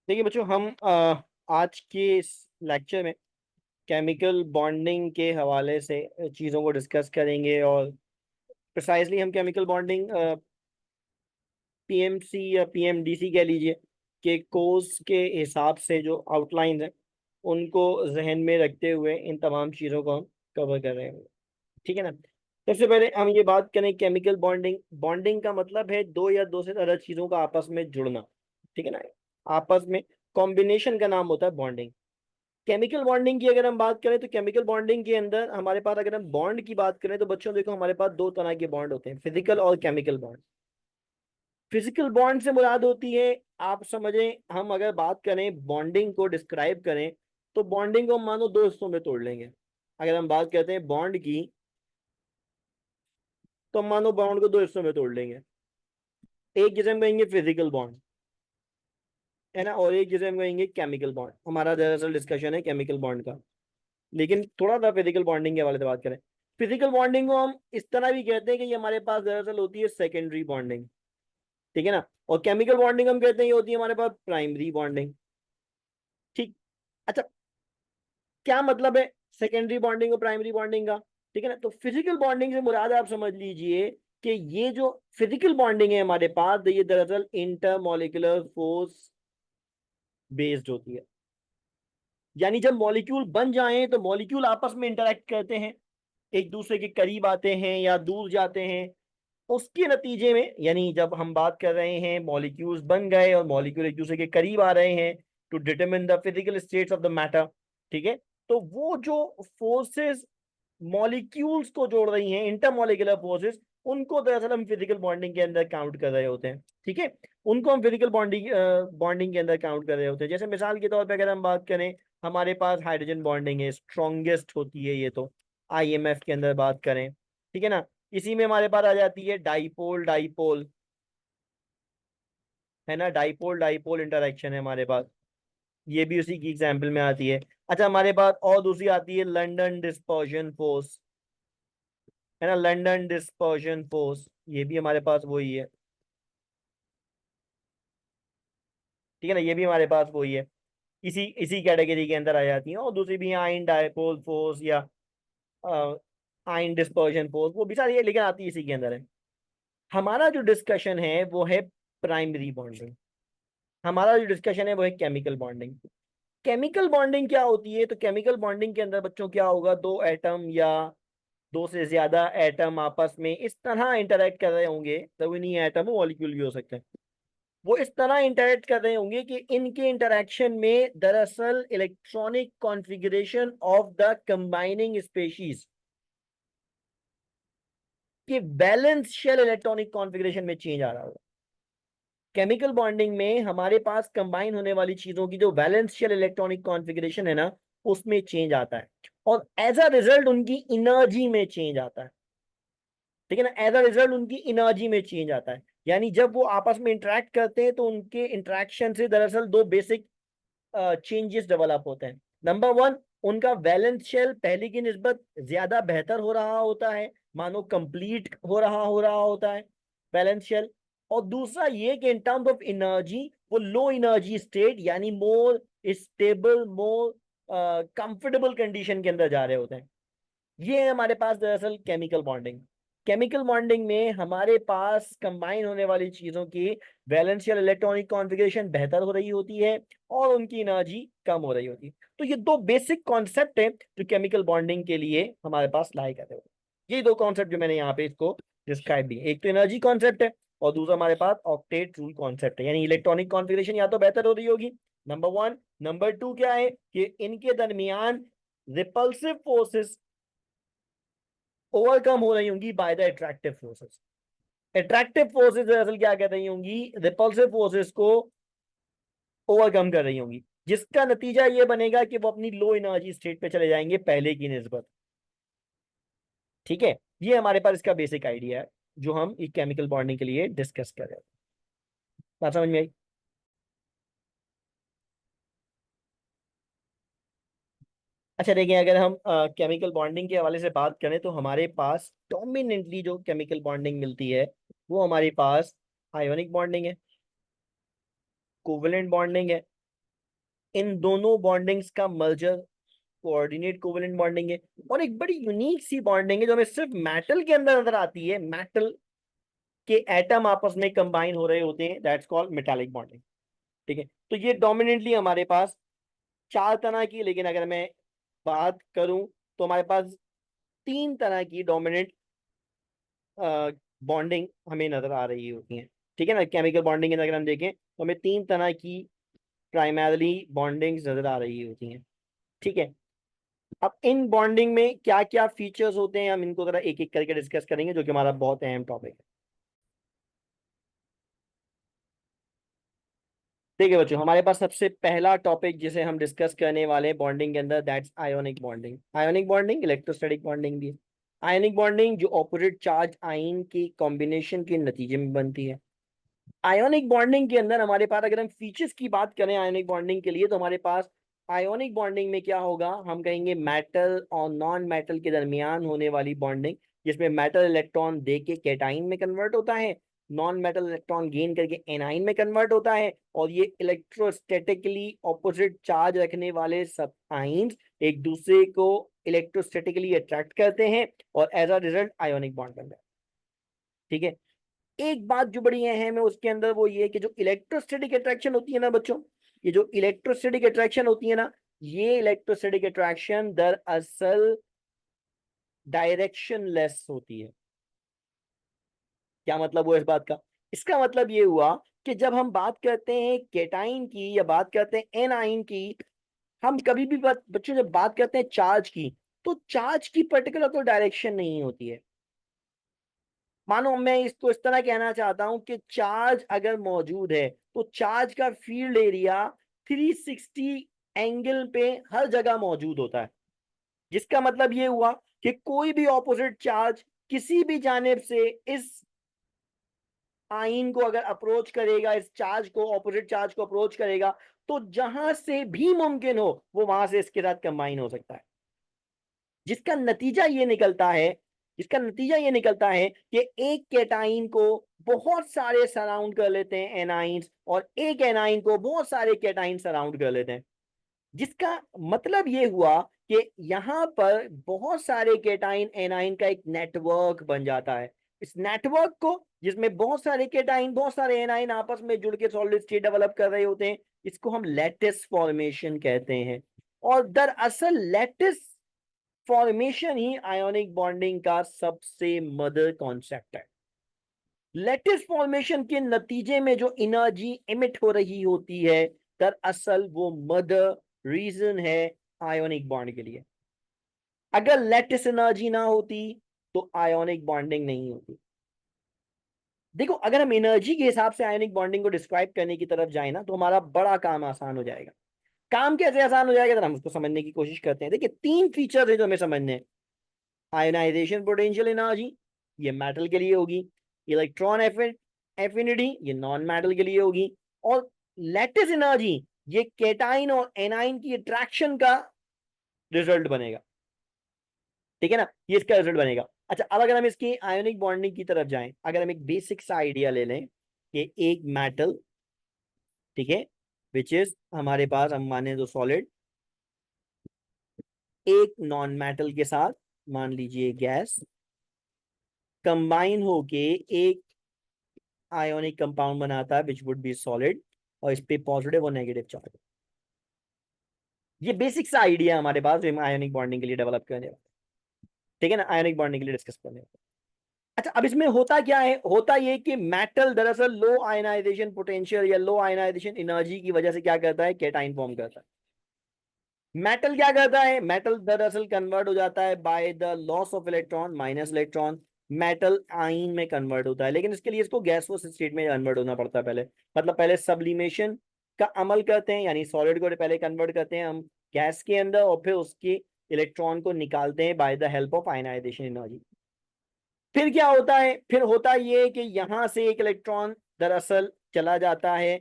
देखिए बच्चों, हम आज के इस लेक्चर में केमिकल बॉन्डिंग के हवाले से चीज़ों को डिस्कस करेंगे। और प्रिसाइजली हम केमिकल बॉन्डिंग पीएमसी या पीएमडीसी कह लीजिए के कोर्स के हिसाब से जो आउटलाइन है उनको जहन में रखते हुए इन तमाम चीज़ों को हम कवर कर रहे हैं। ठीक है ना। सबसे पहले हम ये बात करें, केमिकल बॉन्डिंग बॉन्डिंग का मतलब है दो या दो से ज्यादा चीज़ों का आपस में जुड़ना। ठीक है ना। आपस में कॉम्बिनेशन का नाम होता है बॉन्डिंग। केमिकल बॉन्डिंग की अगर हम बात करें तो केमिकल बॉन्डिंग के अंदर हमारे पास, अगर हम बॉन्ड की बात करें तो बच्चों देखो, हमारे पास दो तरह के बॉन्ड होते हैं, फिजिकल और केमिकल बॉन्ड। फिजिकल बॉन्ड से मुराद होती है, आप समझें, हम अगर बात करें बॉन्डिंग को डिस्क्राइब करें तो बॉन्डिंग को हम मानो दो हिस्सों में तोड़ लेंगे। अगर हम बात करते हैं बॉन्ड की तो हम मानो बॉन्ड को दो हिस्सों में तोड़ लेंगे। एक जिसे हम कहेंगे फिजिकल बॉन्ड, है ना, और एक जिसे हम कहेंगे केमिकल बॉन्ड। हमारा दरअसल डिस्कशन है केमिकल बॉन्ड का, लेकिन थोड़ा सा फिजिकल बॉन्डिंग के बारे में बात करें। फिजिकल बॉन्डिंग को हम इस तरह भी कहते हैं कि ये हमारे पास दरअसल होती है सेकेंडरी बॉन्डिंग। ठीक है ना। और केमिकल बॉन्डिंग हम कहते हैं ये होती है हमारे पास प्राइमरी बॉन्डिंग। ठीक। अच्छा, क्या मतलब है सेकेंडरी बॉन्डिंग और प्राइमरी बॉन्डिंग का? ठीक है ना। तो फिजिकल बॉन्डिंग से मुराद आप समझ लीजिए कि ये जो फिजिकल बॉन्डिंग है हमारे पास, ये दरअसल इंटरमोलिकुलर फोर्स बेस्ड होती है। यानी जब मॉलिक्यूल बन जाएं तो मॉलिक्यूल आपस में इंटरेक्ट करते हैं, एक दूसरे के करीब आते हैं या दूर जाते हैं। उसके नतीजे में, यानी जब हम बात कर रहे हैं मॉलिक्यूल्स बन गए और मॉलिक्यूल एक दूसरे के करीब आ रहे हैं to determine the physical states of the matter. ठीक है। तो वो जो फोर्सेस मॉलिक्यूल्स को जोड़ रही हैं, इंटरमॉलिक्यूलर फोर्सेस, उनको दरअसल हम फिजिकल बॉन्डिंग के अंदर काउंट कर रहे होते हैं। ठीक है। उनको हम फिजिकल बॉन्डिंग बॉन्डिंग के अंदर काउंट कर रहे होते हैं। जैसे मिसाल के तौर पे अगर हम बात करें, हमारे पास हाइड्रोजन बॉन्डिंग है, स्ट्रॉन्गेस्ट होती है ये तो, आईएमएफ के अंदर बात करें। ठीक है ना। इसी में हमारे पास आ जाती है डाइपोल डाइपोल, है ना, डाइपोल डाइपोल इंटरेक्शन है हमारे पास, ये भी उसी की एग्जाम्पल में आती है। अच्छा, हमारे पास और दूसरी आती है लंदन डिस्पर्जन फोर्स, है ना, लंदन डिस्पर्जन फोर्स, ये भी हमारे पास वही है। ठीक है ना, ये भी हमारे पास वही है, इसी इसी कैटेगरी के अंदर आ जाती है। और दूसरी भी आइन डायपोल फोर्स या आइन डिस्पर्जन फोर्स, वो भी सारी है, लेकिन आती इसी के अंदर है। हमारा जो डिस्कशन है वो है प्राइमरी बॉन्डिंग, हमारा जो डिस्कशन है वो है केमिकल बॉन्डिंग। केमिकल बॉन्डिंग क्या होती है? तो केमिकल बॉन्डिंग के अंदर बच्चों क्या होगा, दो एटम या दो से ज्यादा एटम आपस में इस तरह इंटरेक्ट कर रहे होंगे, तो नहीं एटम मॉलिक्यूल भी हो सकते हैं, वो इस तरह इंटरेक्ट कर रहे होंगे कि इनके इंटरेक्शन में दरअसल electronic configuration of the combining species के बैलेंस शेल इलेक्ट्रॉनिक कॉन्फ़िगरेशन में चेंज आ रहा होगा। केमिकल बॉन्डिंग में हमारे पास कंबाइन होने वाली चीजों की जो वैलेंस शेल इलेक्ट्रॉनिक कॉन्फ़िगरेशन है ना, उसमें चेंज आता है, और एज अ रिजल्ट उनकी एनर्जी में चेंज आता है। ठीक है ना, एज अ रिजल्ट उनकी एनर्जी में चेंज आता है। यानी जब वो आपस में इंटरेक्ट करते हैं तो उनके इंटरेक्शन से दरअसल दो बेसिक चेंजेस डेवलप होते हैं। नंबर वन, उनका वैलेंस शेल पहले की निस्बत ज्यादा बेहतर हो रहा होता है, मानो कंप्लीट हो रहा होता है वैलेंस शेल। और दूसरा ये कि इन टर्म्स ऑफ एनर्जी वो लो एनर्जी स्टेट, यानी more stable, more comfortable condition के अंदर जा रहे होते हैं। ये है हमारे पास दरअसल केमिकल बॉन्डिंग। केमिकल बॉन्डिंग में हमारे पास कंबाइन होने वाली चीजों की वैलेंशियल इलेक्ट्रॉनिक कॉन्फ़िगरेशन बेहतर हो रही होती है और उनकी एनर्जी कम हो रही होती है। तो ये दो बेसिक कॉन्सेप्ट है जो केमिकल बॉन्डिंग के लिए हमारे पास लाई करते हैं। ये दो कॉन्सेप्ट जो मैंने यहाँ पे इसको डिस्क्राइब दिए, एक तो एनर्जी कॉन्सेप्ट है और दूसरा हमारे पास ऑक्टेट रूल कॉन्सेप्ट है, यानी इलेक्ट्रॉनिक कॉन्फ़िगरेशन या तो बेहतर हो रही होगी, नंबर वन। नंबर टू क्या है कि इनके दरमियान रिपल्सिव फोर्सेस ओवरकम हो रही होंगी by the attractive forces. Attractive forces दरअसल क्या कर रही होंगी, रिपल्सिव फोर्सेस को ओवरकम कर रही होंगी, जिसका नतीजा ये बनेगा कि वो अपनी लो एनर्जी स्टेट पे चले जाएंगे पहले की निस्बत। ठीक है। ये हमारे पास इसका बेसिक आइडिया है जो हम एक केमिकल बॉन्डिंग के लिए डिस्कस कर रहे हैं। बात समझ में आई? अच्छा देखिए, अगर हम केमिकल बॉन्डिंग के हवाले से बात करें तो हमारे पास डोमिनेंटली जो केमिकल बॉन्डिंग मिलती है वो हमारे पास आयोनिक बॉन्डिंग है, कोवलेंट बॉन्डिंग है, इन दोनों बॉन्डिंग्स का मर्जर कोऑर्डिनेट कोवेलेंट बॉन्डिंग है। और एक बड़ी यूनिक सी बॉन्डिंग है जो हमें सिर्फ मेटल के अंदर नजर आती है, मेटल के एटम आपस में कंबाइन हो रहे होते हैं, दैट्स कॉल्ड मेटालिक बॉन्डिंग। ठीक है, तो ये डोमिनेंटली हमारे पास चार तरह की, लेकिन अगर मैं बात करूं तो हमारे पास तीन तरह की डोमिनेंट बॉन्डिंग हमें नजर आ रही होती हैं। ठीक है ना, केमिकल बॉन्डिंग अगर हम देखें तो हमें तीन तरह की प्राइमरली बॉन्डिंग्स नजर आ रही होती हैं। ठीक है, अब इन बॉन्डिंग में क्या क्या फीचर्स होते हैं, हम इनको जरा एक एक करके डिस्कस करेंगे, जो कि हमारा बहुत अहम टॉपिक है। ठीक है बच्चों, हमारे पास सबसे पहला टॉपिक जिसे हम डिस्कस करने वाले हैं बॉन्डिंग के अंदर, that's ionic bonding. Ionic bonding electrostatic bonding भी है। आयोनिक बॉन्डिंग जो ऑपोजिट चार्ज आयन की कॉम्बिनेशन के नतीजे में बनती है। आयोनिक बॉन्डिंग के अंदर हमारे पास, अगर हम फीचर्स की बात करें आयोनिक बॉन्डिंग के लिए, तो हमारे पास आयोनिक बॉन्डिंग में क्या होगा, हम कहेंगे मेटल और नॉन मेटल के दरमियान होने वाली बॉन्डिंग, जिसमें मेटल इलेक्ट्रॉन दे के कैटाइन में कन्वर्ट होता है, नॉन मेटल इलेक्ट्रॉन गेन करके एनाइन में कन्वर्ट होता है, और ये इलेक्ट्रोस्टैटिकली ऑपोजिट चार्ज रखने वाले सब आइंस एक दूसरे को इलेक्ट्रोस्टैटिकली अट्रैक्ट करते हैं, और as a result ionic bond बनता है। ठीक है, एक बात जो बड़ी अहम है उसके अंदर, वो ये कि जो इलेक्ट्रोस्टैटिक अट्रैक्शन होती है ना बच्चों, ये जो इलेक्ट्रोस्टैटिक अट्रैक्शन होती है ना, ये इलेक्ट्रोस्टैटिक अट्रैक्शन दरअसल डायरेक्शन लेस होती है। क्या मतलब हुआ इस बात का? इसका मतलब ये हुआ कि जब हम बात करते हैं केटाइन की या बात करते हैं एनाइन की, हम कभी भी बच्चों जब बात करते हैं चार्ज की, तो चार्ज की पर्टिकुलर कोई डायरेक्शन नहीं होती है। मानो मैं इसको इस तरह कहना चाहता हूं कि चार्ज अगर मौजूद है तो चार्ज का फील्ड एरिया 360 एंगल पे हर जगह मौजूद होता है। जिसका मतलब ये हुआ कि कोई भी ऑपोजिट चार्ज किसी भी जानिब से इस आइन को अगर अप्रोच करेगा, इस चार्ज को, ऑपोजिट चार्ज को अप्रोच करेगा, तो जहां से भी मुमकिन हो वो वहां से इसके साथ कंबाइन हो सकता है। जिसका नतीजा ये निकलता है जिसका नतीजा ये निकलता है कि एक केटाइन को बहुत सारे सराउंड कर लेते हैं एनाइंस, और एक एनाइन को बहुत सारे केटाइन सराउंड कर लेते हैं। जिसका मतलब ये हुआ कि यहां पर बहुत सारे केटाइन एनाइन का एक नेटवर्क बन जाता है। इस नेटवर्क को, जिसमें बहुत सारे केटाइन बहुत सारे एनाइन आपस में जुड़ के सॉलिड स्टेट डेवलप कर रहे होते हैं, इसको हम लैटिस फॉर्मेशन कहते हैं। और दरअसल लैटिस फॉर्मेशन ही आयोनिक बॉन्डिंग का सबसे मदर कॉन्सेप्ट है। लैटिस फॉर्मेशन के नतीजे में जो एनर्जी इमिट हो रही होती है, दरअसल वो मदर रीजन है आयोनिक बॉन्ड के लिए। अगर लैटिस एनर्जी ना होती तो आयोनिक बॉन्डिंग नहीं होती। देखो, अगर हम एनर्जी के हिसाब से आयोनिक बॉन्डिंग को डिस्क्राइब करने की तरफ जाए ना, तो हमारा बड़ा काम आसान हो जाएगा। काम कैसे आसान हो जाएगा, तो हम उसको समझने की कोशिश करते हैं। देखिए, तीन फीचर है जो हमें समझने हैं। आयोनाइजेशन पोटेंशियल एनर्जी, ये मेटल के लिए होगी। इलेक्ट्रॉन एफिनिटी, ये नॉन मेटल के लिए होगी। और लैटिस एनर्जी, ये केटाइन और एनाइन की अट्रैक्शन का रिजल्ट बनेगा। ठीक है ना, ये इसका रिजल्ट बनेगा। अच्छा, अब अगर हम इसकी आयोनिक बॉन्डिंग की तरफ जाएं, अगर हम एक बेसिक सा आइडिया ले लें कि एक मेटल, ठीक है, विच इज हमारे पास, हम माने तो सॉलिड, एक नॉन मेटल के साथ, मान लीजिए गैस, कंबाइन होके एक आयोनिक कंपाउंड बनाता है विच वुड बी सॉलिड, और इस पे पॉजिटिव और नेगेटिव चार्ज। ये बेसिक सा आइडिया हमारे पास जो हम आयोनिक बॉन्डिंग के लिए डेवलप करने वाले। ठीक है ना, आयोनिक बॉन्डिंग के लिए डिस्कस करने वाले। अच्छा, अब इसमें होता क्या है, होता ये कि मेटल दरअसल लो आयनाइजेशन पोटेंशियल या लो आयनाइजेशन एनर्जी की वजह से क्या करता है, केटाइन फॉर्म करता है। मेटल क्या करता है, मेटल दरअसल कन्वर्ट हो जाता है by the loss of electron, minus electron, metal आइन में कन्वर्ट होता है। लेकिन इसके लिए इसको गैसोस स्टेट में कन्वर्ट होना पड़ता है पहले। मतलब पहले सब्लिमेशन का अमल करते हैं, यानी सॉलिड को पहले कन्वर्ट करते हैं हम गैस के अंदर, और फिर उसके इलेक्ट्रॉन को निकालते हैं by the help of ionization energy. फिर क्या होता है, फिर होता ये कि यहां से एक इलेक्ट्रॉन दरअसल चला जाता है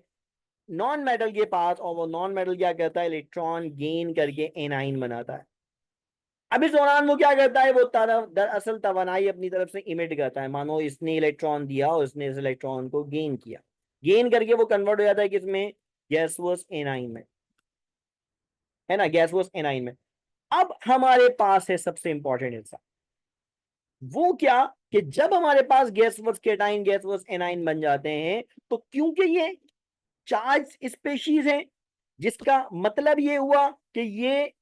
नॉन मेटल के पास, और वो नॉन मेटल क्या करता है, इलेक्ट्रॉन गेन करके एनाइन बनाता है। अब इस दौरान वो क्या करता है, वो दरअसल तवानाई अपनी तरफ से इमिट करता है। मानो इसने इलेक्ट्रॉन दिया और इसने इस इलेक्ट्रॉन को गेन किया, गेन करके वो कन्वर्ट हो जाता है किसमें, गैसोस एनाइन में। है ना, गैसोस एनाइन में। अब हमारे पास है सबसे इंपॉर्टेंट हिस्सा, वो क्या, कि जब हमारे पास गैसोस केटाइन गैसोस एनाइन बन जाते हैं, तो क्योंकि ये चार्ज स्पेशीज है, जिसका मतलब ये हुआ कि ये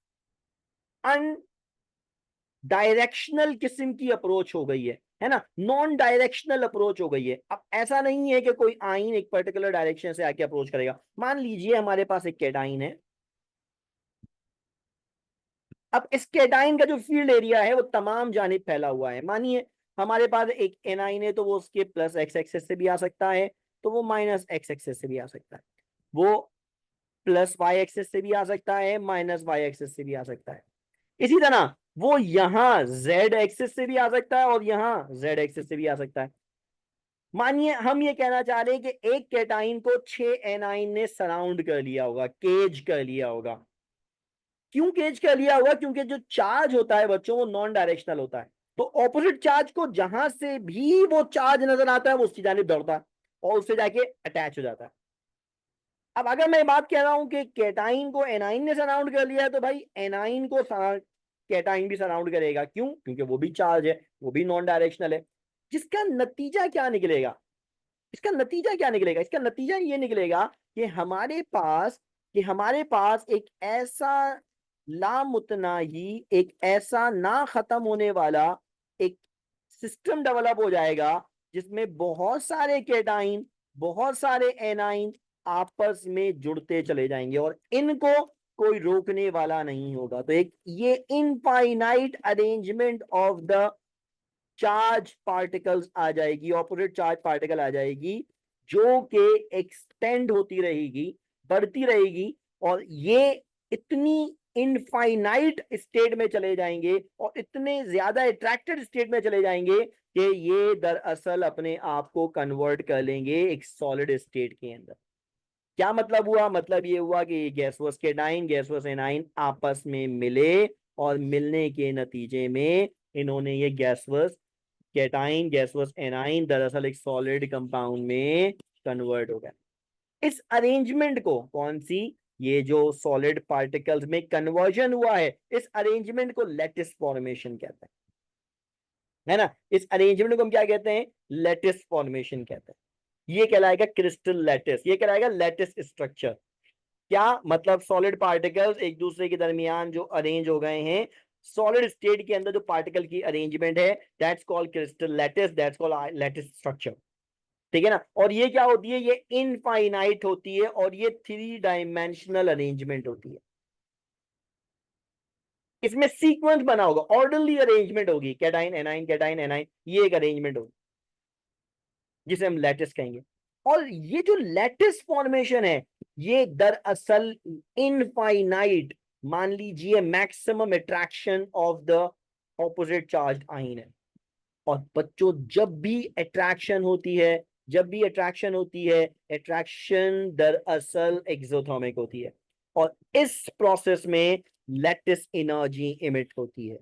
डायरेक्शनल किस्म की अप्रोच हो गई है ना, नॉन डायरेक्शनल अप्रोच हो गई है। अब ऐसा नहीं है कि कोई आइन एक पर्टिकुलर डायरेक्शन से आके अप्रोच करेगा। मान लीजिए हमारे पास एक कैटाइन है, अब इस कैटाइन का जो फील्ड एरिया है वो तमाम जानिब फैला हुआ है। मानिए हमारे पास एक एनाइन है, तो वो उसके प्लस एक्स एक्सेस से भी आ सकता है, तो वो माइनस एक्स एक्सेस से भी आ सकता है, वो प्लस वाई एक्सेस से भी आ सकता है, माइनस वाई एक्सेस से भी आ सकता है। इसी तरह वो यहां जेड एक्सिस से भी आ सकता है और यहां जेड एक्सिस से भी आ सकता है। मानिए हम ये कहना चाह रहे हैं कि एक कैटाइन को 6 एनाइन ने सराउंड कर लिया होगा, केज कर लिया होगा। क्यों केज कर लिया होगा? क्योंकि जो चार्ज होता है बच्चों वो नॉन डायरेक्शनल होता है, तो ऑपोजिट चार्ज को जहां से भी वो चार्ज नजर आता है वो उसकी जानिब दौड़ता है और उससे जाके अटैच हो जाता है। अब अगर मैं बात कह रहा हूं कि कैटाइन को एनाइन ने सराउंड कर लिया है, तो भाई एनाइन को कैटाइन भी सराउंड करेगा। क्यों? क्योंकि वो भी चार्ज है, वो भी नॉन डायरेक्शनल है। जिसका नतीजा क्या निकलेगा? इसका नतीजा क्या निकलेगा? इसका नतीजा ये निकलेगा कि हमारे पास एक ऐसा लामुतनाही, एक ऐसा ना खत्म होने वाला एक सिस्टम डेवलप हो जाएगा, जिसमें बहुत सारे केटाइन, बहुत सारे एनाइन आपस में जुड़ते चले जाएंगे और इनको कोई रोकने वाला नहीं होगा। तो एक ये infinite arrangement of the charge particles आ जाएगी, ऑपोजिट चार्ज पार्टिकल आ जाएगी, जो कि एक्सटेंड होती रहेगी, बढ़ती रहेगी, और ये इतनी इनफाइनाइट स्टेट में चले जाएंगे और इतने ज्यादा अट्रैक्टेड स्टेट में चले जाएंगे कि ये दरअसल अपने आप को कन्वर्ट कर लेंगे एक सॉलिड स्टेट के अंदर। क्या मतलब हुआ? मतलब ये हुआ कि गैसोस केटाइन गैसोस एनाइन आपस में मिले और मिलने के नतीजे में इन्होंने ये गैसोस कैटाइन गैसोस एनाइन दरअसल एक सॉलिड कंपाउंड में कन्वर्ट हो गया। इस अरेंजमेंट को कौन सी, ये जो सॉलिड पार्टिकल्स में कन्वर्जन हुआ है, इस अरेंजमेंट को लैटिस फॉर्मेशन कहते हैं, है ना। इस अरेंजमेंट को हम क्या कहते हैं? लैटिस फॉर्मेशन कहते हैं। ये कहलाएगा क्रिस्टल लैटिस, ये कहलाएगा लैटिस स्ट्रक्चर। क्या मतलब? सॉलिड पार्टिकल्स एक दूसरे के दरमियान जो अरेंज हो गए हैं, सॉलिड स्टेट के अंदर जो पार्टिकल की अरेंजमेंट है, that's called crystal lattice, that's called lattice structure. ठीक है ना। और ये क्या होती है? ये इनफाइनाइट होती है और ये 3 डायमेंशनल अरेंजमेंट होती है। इसमें सीक्वेंस बना होगा, ऑर्डरली अरेंजमेंट होगी, कैटाइन एनाइन, ये एक अरेंजमेंट होगी जिसे हम लैटिस कहेंगे। और ये जो लैटिस फॉर्मेशन है, ये दरअसल इनफाइनाइट, मान लीजिए maximum attraction of the opposite charge आइन है। और बच्चों जब भी अट्रैक्शन होती है, जब भी अट्रैक्शन होती है, अट्रैक्शन दरअसल एक्सोथर्मिक होती है और इस प्रोसेस में लैटिस एनर्जी इमिट होती है,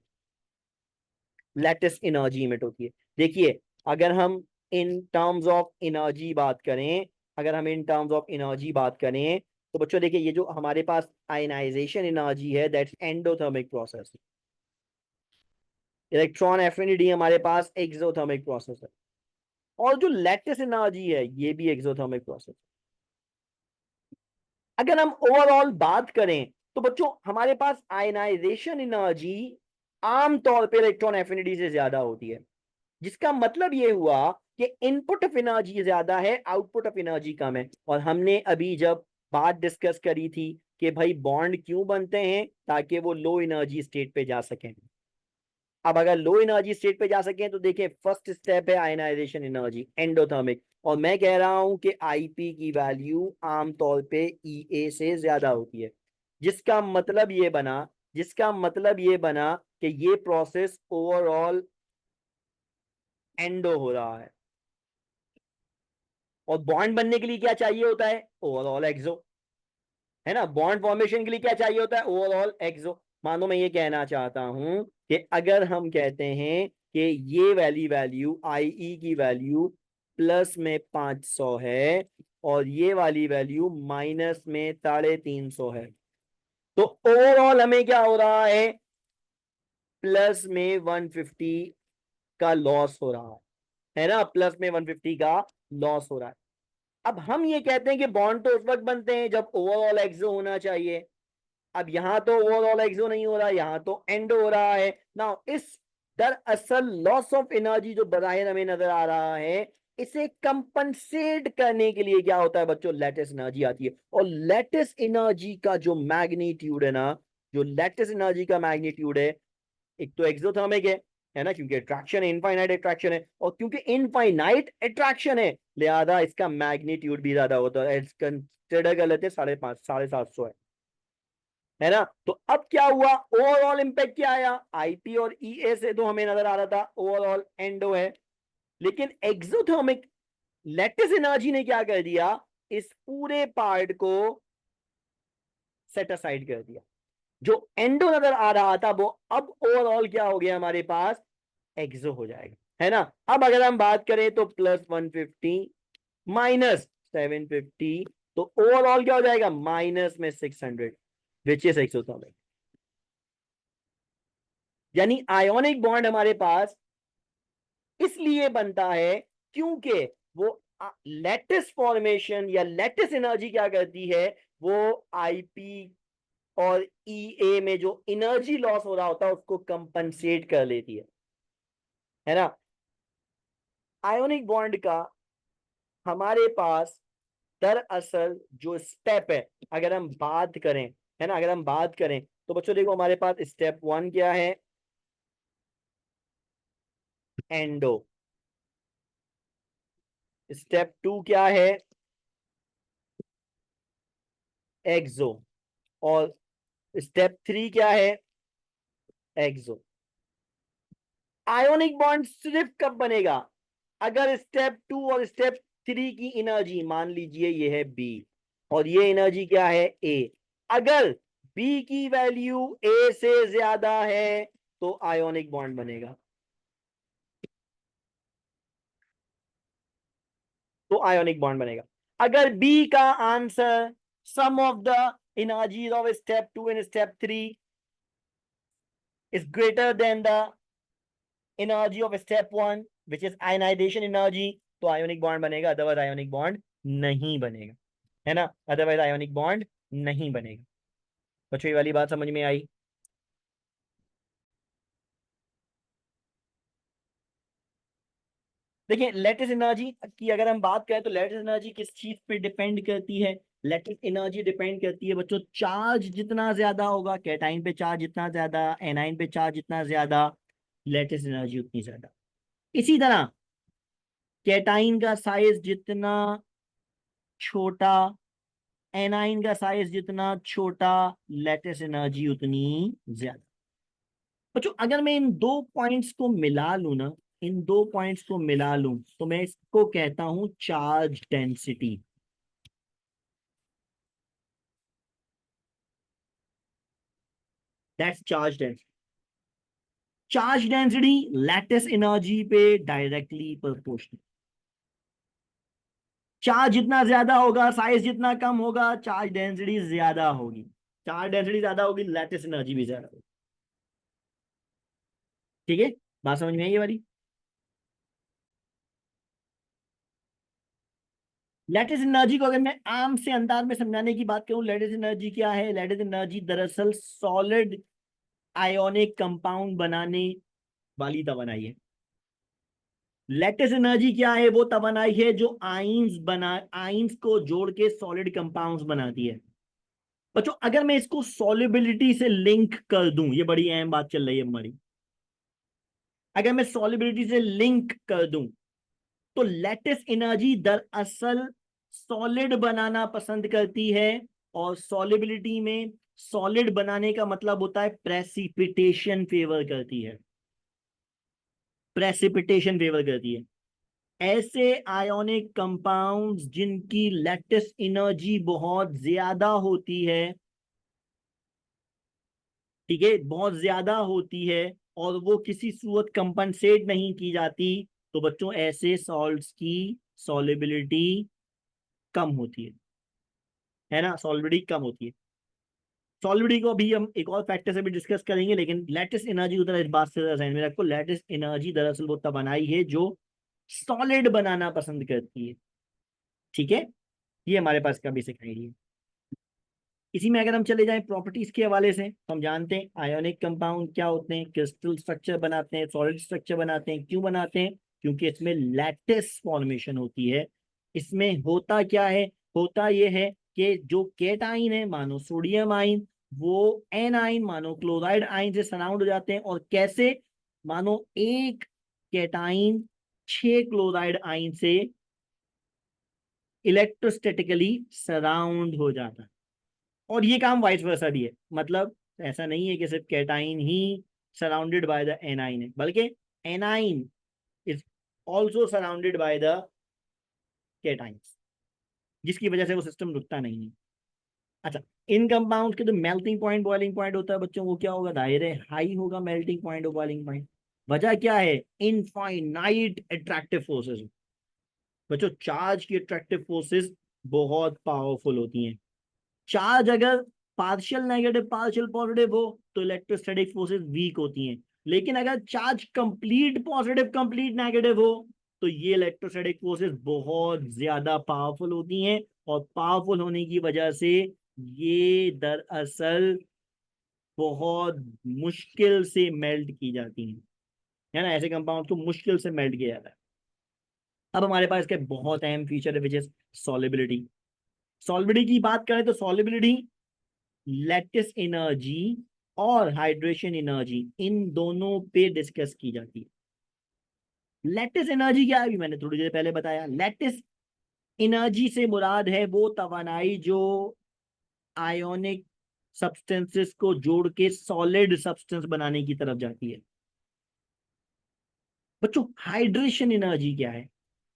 लैटिस एनर्जी इमिट होती है। देखिए, अगर हम इन टर्म्स ऑफ एनर्जी बात करें, अगर हम इन टर्म्स ऑफ एनर्जी बात करें, तो बच्चों देखिए, ये जो हमारे पास आयनाइजेशन एनर्जी है, that's endothermic process. Electron affinity हमारे पास एक्सोथर्मिक प्रोसेस है। और जो लैटिस एनर्जी है, ये भी एक्सोथर्मिक प्रोसेस। अगर हम ओवरऑल बात करें, तो बच्चों हमारे पास आयनाइजेशन एनर्जी आमतौर पर इलेक्ट्रॉन एफिनिटी से ज्यादा होती है, जिसका मतलब ये हुआ कि इनपुट ऑफ एनर्जी ज्यादा है, आउटपुट ऑफ एनर्जी कम है। और हमने अभी जब बात डिस्कस करी थी कि भाई बॉन्ड क्यों बनते हैं, ताकि वो लो एनर्जी स्टेट पे जा सकें। अब अगर लो एनर्जी स्टेट पे जा सकें, तो देखिए फर्स्ट स्टेप है आयनाइजेशन एनर्जी, एंडोथर्मिक। और मैं कह रहा हूं कि आईपी की वैल्यू आमतौर पे ईए से ज्यादा होती है, जिसका मतलब ये बना जिसका मतलब ये बना कि ये प्रोसेस ओवरऑल एंडो हो रहा है। और बॉन्ड बनने के लिए क्या चाहिए होता है? ओवरऑल एक्सो, है ना। बॉन्ड फॉर्मेशन के लिए क्या चाहिए होता है? ओवरऑल एक्सो। मानो मैं ये कहना चाहता हूं कि अगर हम कहते हैं कि ये वाली वैल्यू आई की वैल्यू प्लस में 500 है और ये वाली वैल्यू माइनस में 350 है, तो ओवरऑल हमें क्या हो रहा है, प्लस में 150 का लॉस हो रहा है ना, प्लस में 150 का लॉस हो रहा है। अब हम ये कहते हैं कि बॉन्ड तो उस वक्त बनते हैं जब ओवरऑल एक्सो होना चाहिए। अब यहां तो ओवरऑल एक्सो नहीं हो रहा, यहां तो एंड हो रहा है ना। इस दरअसल लॉस ऑफ एनर्जी जो बाहर हमें नजर आ रहा है, इसे कंपनसेट करने के लिए क्या होता है बच्चों, लेटिस एनर्जी आती है। और लेटिस एनर्जी का जो मैग्नीट्यूड है ना, जो लेटिस एनर्जी का मैग्नीट्यूड है, एक तो एक्सोथर्मिक है ना, क्योंकि अट्रैक्शन है, इनफाइनाइट अट्रैक्शन है, और क्योंकि इनफाइनाइट अट्रैक्शन है लिहाजा इसका मैग्नीट्यूड भी ज्यादा होता है। कंसिडर कर लेते 550 750 है ना। तो अब क्या हुआ, ओवरऑल इंपैक्ट क्या आया, आईपी और ईए से तो हमें नजर आ रहा था ओवरऑल एंडो है, लेकिन एक्सोथर्मिक लैटिस एनर्जी ने क्या कर दिया, इस पूरे पार्ट को सेट असाइड कर दिया। जो एंडो नजर आ रहा था वो अब ओवरऑल क्या हो गया हमारे पास, एक्सो हो जाएगा, है ना। अब अगर हम बात करें तो प्लस 150 माइनस 750, तो ओवरऑल क्या हो जाएगा, माइनस में 600, विच इज एक्सोथर्मिक। यानी आयोनिक बॉन्ड हमारे पास इसलिए बनता है क्योंकि वो लैटिस फॉर्मेशन या लैटिस एनर्जी क्या करती है, वो आईपी और ईए में जो एनर्जी लॉस हो रहा होता है उसको कंपनसेट कर लेती है ना। आयोनिक बॉन्ड का हमारे पास दरअसल जो स्टेप है, अगर हम बात करें, है ना, अगर हम बात करें तो बच्चों देखो हमारे पास स्टेप 1 क्या है, एंडो। स्टेप 2 क्या है, एक्सो। और स्टेप 3 क्या है, एक्सो। आयोनिक बॉन्ड सिर्फ कब बनेगा, अगर स्टेप 2 और स्टेप 3 की एनर्जी, मान लीजिए ये है बी और ये एनर्जी क्या है ए, अगर बी की वैल्यू ए से ज्यादा है तो आयोनिक बॉन्ड बनेगा, तो आयोनिक बॉन्ड बनेगा। अगर बी का answer sum of the energies of step 2 and step 3 is greater than the energy of step 1 which is ionization energy, तो आयोनिक बॉन्ड बनेगा, अदरवाइज आयोनिक बॉन्ड नहीं बनेगा, है ना, अदरवाइज आयोनिक बॉन्ड नहीं बनेगा। बच्चों ये वाली बात समझ में आई। देखिए लेटिस एनर्जी की अगर हम बात करें तो लेटिस एनर्जी किस चीज पे डिपेंड करती है, लेटिस एनर्जी डिपेंड करती है बच्चों, चार्ज जितना ज्यादा होगा, कैटाइन पे चार्ज जितना ज्यादा, एनाइन पे चार्ज जितना ज्यादा, लेटिस एनर्जी उतनी ज्यादा। इसी तरह कैटाइन का साइज जितना छोटा, एनाइन का साइज जितना छोटा, लेटिस एनर्जी उतनी ज्यादा। बच्चों अगर मैं इन दो पॉइंट्स को मिला लूं ना, इन दो पॉइंट्स को मिला लूं तो मैं इसको कहता हूं charge density. That's charge density. Charge density lattice energy पे डायरेक्टली प्रोपोर्शनल। चार्ज जितना ज्यादा होगा, साइज जितना कम होगा, चार्ज डेंसिटी ज्यादा होगी। चार्ज डेंसिटी ज्यादा होगी, लैटिस एनर्जी भी ज्यादा होगी। ठीक है, बात समझ में आई ये वाली। लैटिस एनर्जी को अगर मैं आम से अंदाज में समझाने की बात करूं, लैटिस एनर्जी क्या है, लैटिस एनर्जी दरअसल सॉलिड आयोनिक कंपाउंड बनाने वाली तवानाई है। लैटिस एनर्जी क्या है, वो तवानाई है जो आइंस को जोड़ के सॉलिड कंपाउंड्स बनाती है। बच्चों अगर मैं इसको सॉलिबिलिटी से लिंक कर दूं, ये बड़ी अहम बात चल रही है हमारी, अगर मैं सॉलिबिलिटी से लिंक कर दूं तो लैटिस एनर्जी दरअसल सॉलिड बनाना पसंद करती है। और सॉलिबिलिटी में सॉलिड बनाने का मतलब होता है प्रेसिपिटेशन फेवर करती है, प्रेसिपिटेशन फेवर करती है। ऐसे आयोनिक कंपाउंड्स जिनकी लैटिस एनर्जी बहुत ज्यादा होती है, ठीक है, बहुत ज्यादा होती है, और वो किसी सूरत कंपनसेट नहीं की जाती, तो बच्चों ऐसे सॉल्ट्स की सॉलिबिलिटी कम होती है ना, सॉलिबिलिटी कम होती है। सॉलिबिलिटी को भी हम एक और फैक्टर से भी डिस्कस करेंगे, लेकिन लेटिस एनर्जी उधर इस बात से ध्यान में रखो, लेटिस एनर्जी दरअसल वो तवानाई है जो सॉलिड बनाना पसंद करती है। ठीक है, ये हमारे पास का बेसिक आइडिया। इसी में अगर हम चले जाएं प्रॉपर्टीज के हवाले से, तो हम जानते हैं आयोनिक कंपाउंड क्या होते हैं, क्रिस्टल स्ट्रक्चर बनाते हैं, सॉलिड स्ट्रक्चर बनाते हैं। क्यों बनाते हैं? क्योंकि इसमें लैटिस फॉर्मेशन होती है। इसमें होता क्या है? होता यह है कि जो केटाइन है, मानो सोडियम आइन, वो एन आइन मानो क्लोराइड आइन से सराउंड हो जाते हैं। और कैसे? मानो एक केटाइन 6 क्लोराइड आइन से इलेक्ट्रोस्टैटिकली सराउंड हो जाता है। और ये काम वाइस वर्सा भी है, मतलब ऐसा नहीं है कि सिर्फ कैटाइन ही सराउंडेड बाय द एनाइन है, बल्कि anion is also surrounded by the cations, जिसकी वजह से वो सिस्टम रुकता नहीं है। अच्छा, इन कंपाउंड के जो मेल्टिंग पॉइंट बॉइलिंग पॉइंट होता है बच्चों, वो क्या होगा? दायरे हाई होगा मेल्टिंग पॉइंट और बॉइलिंग पॉइंट। वजह क्या है? Infinite attractive forces. बच्चों, चार्ज की अट्रैक्टिव फोर्सेस बहुत पावरफुल होती हैं। चार्ज अगर पार्शियल नेगेटिव पार्शियल पॉजिटिव हो तो इलेक्ट्रोस्टैटिक फोर्सेस वीक होती हैं। लेकिन अगर charge complete positive complete negative हो तो ये इलेक्ट्रोस्टैटिक फोर्सेस बहुत ज्यादा पावरफुल होती हैं। और पावरफुल होने की वजह से ये दरअसल बहुत मुश्किल से मेल्ट की जाती हैं, है ना। ऐसे कंपाउंड को मुश्किल से मेल्ट किया जाता है। अब हमारे पास इसके बहुत अहम फीचर है, विच इज सॉलिबिलिटी। सॉलिबिलिटी की बात करें तो सॉलिबिलिटी लैटिस एनर्जी और हाइड्रेशन एनर्जी, इन दोनों पे डिस्कस की जाती है। लैटिस एनर्जी क्या है? अभी मैंने थोड़ी देर पहले बताया। लैटिस एनर्जी से मुराद है वो तवानाई जो आयोनिक सब्सटेंसेस को जोड़ के सॉलिड सब्सटेंस बनाने की तरफ जाती है। बच्चों, हाइड्रेशन एनर्जी क्या है?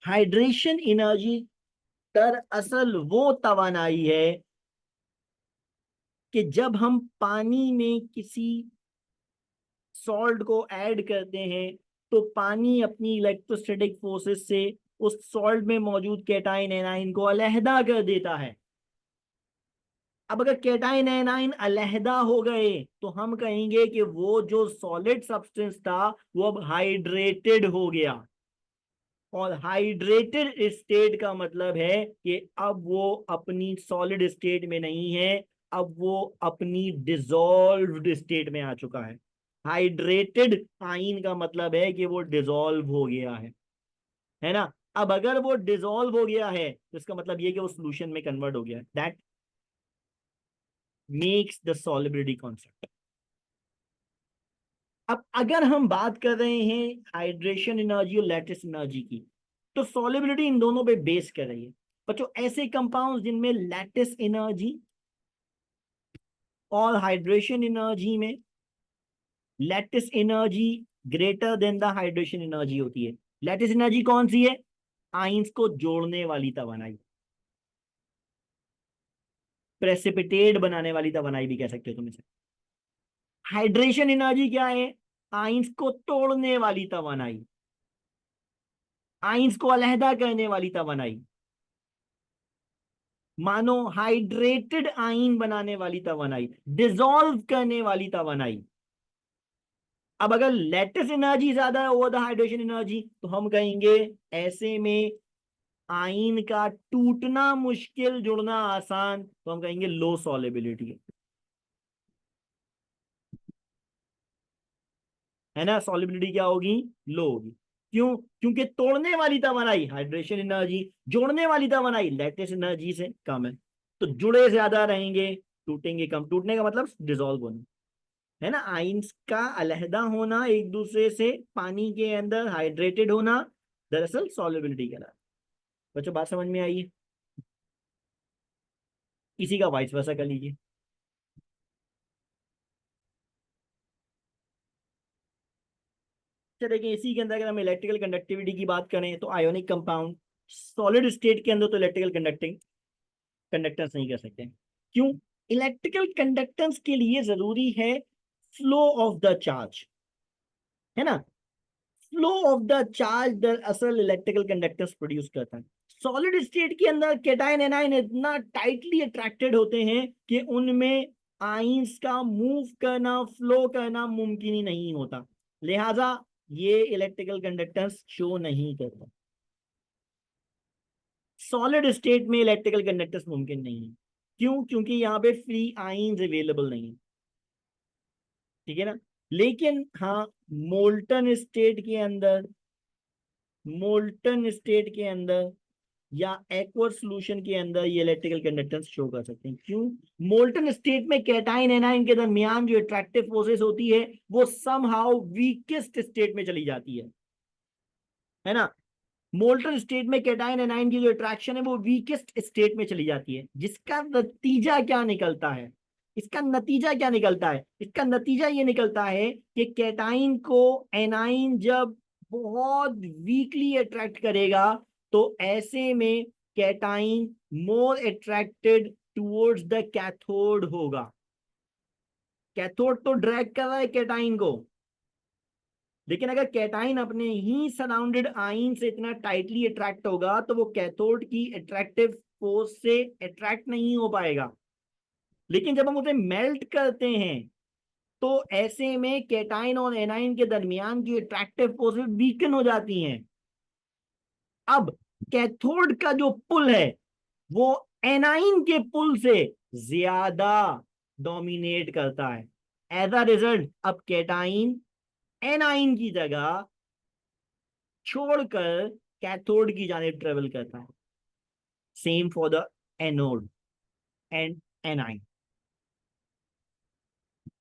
हाइड्रेशन एनर्जी दरअसल वो तवानाई है कि जब हम पानी में किसी सॉल्ट को ऐड करते हैं तो पानी अपनी इलेक्ट्रोस्टैटिक फोर्सेस से उस सॉल्ट में मौजूद कैटाइन एनाइन को अलहदा कर देता है। अब अगर कैटाइन एनाइन अलहदा हो गए तो हम कहेंगे कि वो जो सॉलिड सब्सटेंस था वो अब हाइड्रेटेड हो गया। और हाइड्रेटेड स्टेट का मतलब है कि अब वो अपनी सॉलिड स्टेट में नहीं है, अब वो अपनी डिसॉल्व्ड स्टेट में आ चुका है। हाइड्रेटेड आइन का मतलब है कि वो डिसॉल्व हो गया है ना। अब अगर वो डिसॉल्व हो गया है तो इसका मतलब ये कि वो सोल्यूशन में कन्वर्ट हो गया है। That makes the solubility concept. अब अगर हम बात कर रहे हैं हाइड्रेशन एनर्जी और लैटिस एनर्जी की, तो सॉलिबिलिटी इन दोनों पे बेस कर रही है। बच्चों, ऐसे कंपाउंड जिनमें लैटिस एनर्जी और हाइड्रेशन एनर्जी में lattice energy greater than the hydration energy होती है। लैटिस एनर्जी कौन सी है? आइंस को जोड़ने वाली तवानाई, प्रेसिपिटेट बनाने वाली तवानाई भी कह सकते हो तुम इसे। हाइड्रेशन एनर्जी क्या है? आइंस को तोड़ने वाली तवानाई, आइंस को अलहदा करने वाली तवानाई। मानो हाइड्रेटेड आइन बनाने वाली तवानाई, डिसॉल्व करने वाली तवानाई। अब अगर लैटिस एनर्जी ज्यादा है ओवर द हाइड्रेशन एनर्जी तो हम कहेंगे ऐसे में आइन का टूटना मुश्किल जुड़ना आसान, तो हम कहेंगे लो सॉलिबिलिटी है ना। सॉलिबिलिटी क्या होगी? लो होगी। क्यों? क्योंकि तोड़ने वाली तवानाई हाइड्रेशन एनर्जी, जोड़ने वाली तवानाई लैटिस एनर्जी से कम है। तो जुड़े ज्यादा रहेंगे, टूटेंगे कम। टूटने का मतलब डिसॉल्व होना, है ना। आइंस का अलहदा होना एक दूसरे से, पानी के अंदर हाइड्रेटेड होना, दरअसल सॉलिबिलिटी कहलाता है। बच्चों, बात समझ में आई है? इसी का वाइस वर्सा कर लीजिए। अच्छा, देखिए इसी के अंदर अगर हम इलेक्ट्रिकल कंडक्टिविटी की बात करें तो आयोनिक कंपाउंड सॉलिड स्टेट के अंदर तो इलेक्ट्रिकल कंडक्टिंग कंडक्टेंस नहीं कर सकते। क्यों? इलेक्ट्रिकल कंडक्टेंस के लिए जरूरी है फ्लो ऑफ द चार्ज, है ना। फ्लो ऑफ द चार्ज दरअसल इलेक्ट्रिकल कंडक्टेंस प्रोड्यूस करता है। सॉलिड स्टेट के अंदर कैटायन एनायन इतना टाइटली अट्रैक्टेड होते हैं कि उनमें आइंस का मूव करना, फ्लो करना मुमकिन ही नहीं होता, लिहाजा ये इलेक्ट्रिकल कंडक्टेंस शो नहीं करता। सॉलिड स्टेट में इलेक्ट्रिकल कंडक्टेंस मुमकिन नहीं है। क्यों? क्योंकि यहाँ पे फ्री आइंस अवेलेबल नहीं है, ठीक है ना। लेकिन हाँ, मोल्टन स्टेट के अंदर, मोल्टन स्टेट के अंदर या एक्वस सॉल्यूशन के अंदर ये इलेक्ट्रिकल कंडक्टेंस शो कर सकते हैं। क्यों? मोल्टन स्टेट में कैटाइन एनाइन के दरमियान जो अट्रैक्टिव फोर्सेस होती है वो समहाउ वीकेस्ट स्टेट में चली जाती है ना। मोल्टन स्टेट में कैटाइन एनाइन की जो अट्रैक्शन है वो वीकेस्ट स्टेट में चली जाती है, जिसका नतीजा क्या निकलता है? इसका नतीजा क्या निकलता है? इसका नतीजा ये निकलता है कि कैटाइन को एनाइन जब बहुत वीकली अट्रैक्ट करेगा तो ऐसे में cation more attracted towards the cathode होगा। कैथोड तो ड्रैग कर रहा है कैटाइन को, लेकिन अगर कैटाइन अपने ही सराउंडेड आइन से इतना टाइटली अट्रैक्ट होगा तो वो कैथोड की अट्रैक्टिव फोर्स से अट्रैक्ट नहीं हो पाएगा। लेकिन जब हम उसे मेल्ट करते हैं तो ऐसे में कैटाइन और एनाइन के दरमियान की अट्रैक्टिव फोर्स वीकन हो जाती हैं। अब कैथोड का जो पुल है वो एनाइन के पुल से ज्यादा डोमिनेट करता है। एज अ रिजल्ट अब कैटाइन एनाइन की जगह छोड़कर कैथोड की जानिब ट्रेवल करता है। Same for the anode and anion.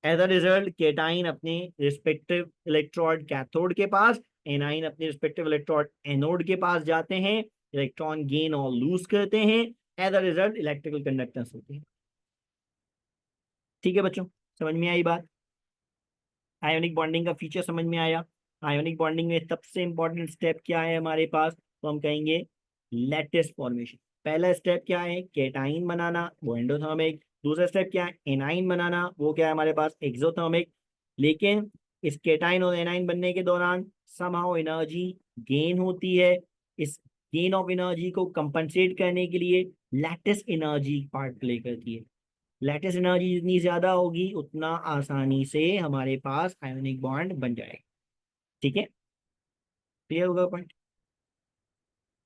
As a result cation अपने रिस्पेक्टिव इलेक्ट्रोड कैथोड के पास, एनाइन अपने रिस्पेक्टिव इलेक्ट्रोड एनोड के पास जाते हैं, इलेक्ट्रॉन गेन और लूज करते हैं। As a result electrical conductance होती है। ठीक है बच्चों, समझ में आई बात? आयोनिक बॉन्डिंग का फीचर समझ में आया? आयोनिक बॉन्डिंग में सबसे इंपॉर्टेंट स्टेप क्या है हमारे पास? तो हम कहेंगे लैटिस फॉर्मेशन। पहला स्टेप क्या है? कैटाइन बनाना, वो एंडोथर्मिक। दूसरा स्टेप क्या है? एनाइन बनाना, वो क्या है हमारे पास? एक्सोथर्मिक। लेकिन इस कैटाइन और एनाइन बनने के दौरान समहाउ एनर्जी गेन होती है। इस गेन ऑफ एनर्जी को कंपनसेट करने के लिए लैटिस एनर्जी पार्ट प्ले करती है। लैटिस एनर्जी जितनी ज्यादा होगी उतना आसानी से हमारे पास आयोनिक बॉन्ड बन जाएगा। ठीक है, क्लियर होगा पॉइंट?